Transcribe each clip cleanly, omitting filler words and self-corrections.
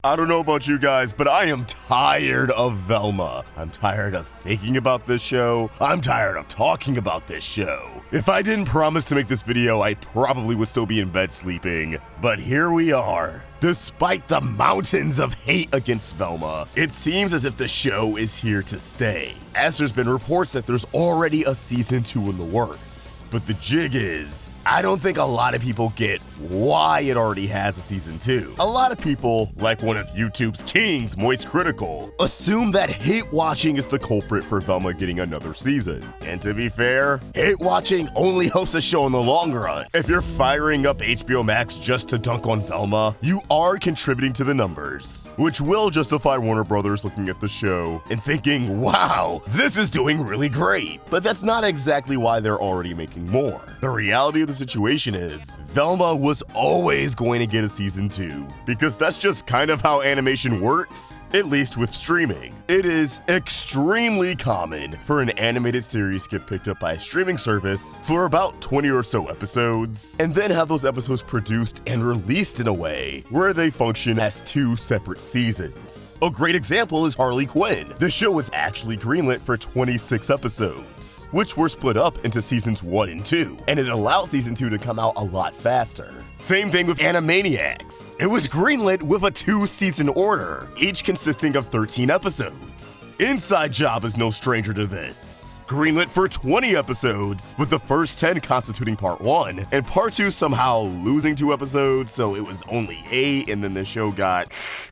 I don't know about you guys, but I am tired of Velma. I'm tired of thinking about this show. I'm tired of talking about this show. If I didn't promise to make this video, I probably would still be in bed sleeping. But here we are. Despite the mountains of hate against Velma, it seems as if the show is here to stay, as there's been reports that there's already a season 2 in the works. But the jig is, I don't think a lot of people get why it already has a season 2. A lot of people, like one of YouTube's kings, Moist Critical, assume that hate watching is the culprit for Velma getting another season. And to be fair, hate watching only helps the show in the long run. If you're firing up HBO Max just to dunk on Velma, you are contributing to the numbers, which will justify Warner Brothers looking at the show and thinking, wow, this is doing really great. But that's not exactly why they're already making more. The reality of the situation is, Velma was always going to get a season 2, because that's just kind of how animation works, at least with streaming. It is extremely common for an animated series to get picked up by a streaming service for about 20 or so episodes, and then have those episodes produced and released in a way where they function as 2 separate seasons. A great example is Harley Quinn. The show was actually greenlit for 26 episodes, which were split up into seasons 1 and 2, and it allowed season 2 to come out a lot faster. Same thing with Animaniacs. It was greenlit with a 2-season order, each consisting of 13 episodes. Inside Job is no stranger to this. Greenlit for 20 episodes, with the first 10 constituting part 1, and part 2 somehow losing 2 episodes, so it was only 8, and then the show got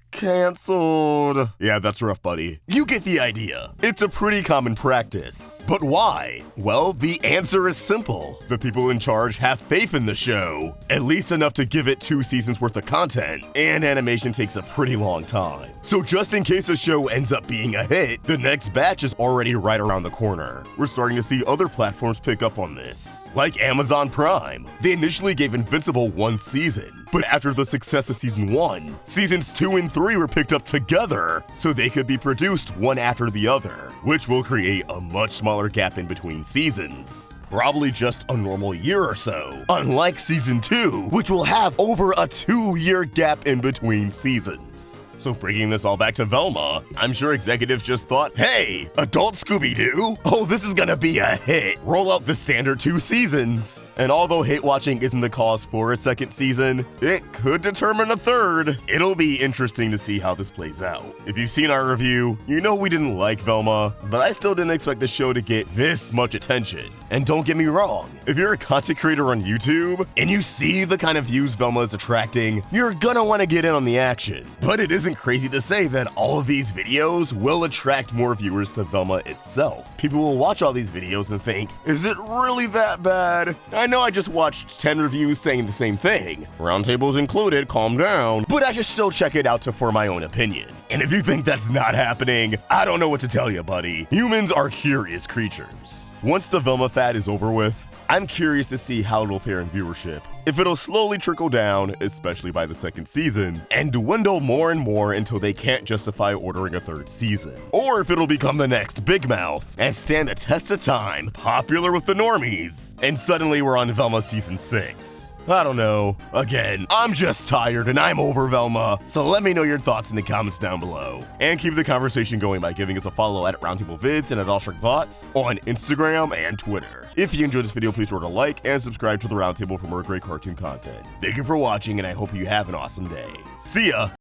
canceled. Yeah, that's rough, buddy. You get the idea. It's a pretty common practice. But why? Well, the answer is simple. The people in charge have faith in the show, at least enough to give it 2 seasons worth of content, and animation takes a pretty long time. So just in case the show ends up being a hit, the next batch is already right around the corner. We're starting to see other platforms pick up on this, like Amazon Prime. They initially gave Invincible 1 season, but after the success of season 1, seasons 2 and 3 were picked up together so they could be produced one after the other, which will create a much smaller gap in between seasons. Probably just a normal year or so, unlike season 2, which will have over a 2-year gap in between seasons. So bringing this all back to Velma, I'm sure executives just thought, hey, adult Scooby-Doo? Oh, this is gonna be a hit. Roll out the standard 2 seasons. And although hate watching isn't the cause for a second season, it could determine a third. It'll be interesting to see how this plays out. If you've seen our review, you know we didn't like Velma, but I still didn't expect the show to get this much attention. And don't get me wrong, if you're a content creator on YouTube and you see the kind of views Velma is attracting, you're gonna want to get in on the action. But it isn't crazy to say that all of these videos will attract more viewers to Velma itself. People will watch all these videos and think, is it really that bad? I know I just watched 10 reviews saying the same thing, roundtables included, calm down, but I should still check it out to form my own opinion. And if you think that's not happening, I don't know what to tell you, buddy. Humans are curious creatures. Once the Velma fad is over with, I'm curious to see how it'll fare in viewership, if it'll slowly trickle down, especially by the second season, and dwindle more and more until they can't justify ordering a 3rd season. Or if it'll become the next Big Mouth and stand the test of time, popular with the normies, and suddenly we're on Velma season 6. I don't know. Again, I'm just tired and I'm over Velma, so let me know your thoughts in the comments down below. And keep the conversation going by giving us a follow at Roundtable Vids and at AllSharkVots on Instagram and Twitter. If you enjoyed this video, please remember to like and subscribe to the Roundtable for more great cartoon content. Thank you for watching, and I hope you have an awesome day. See ya!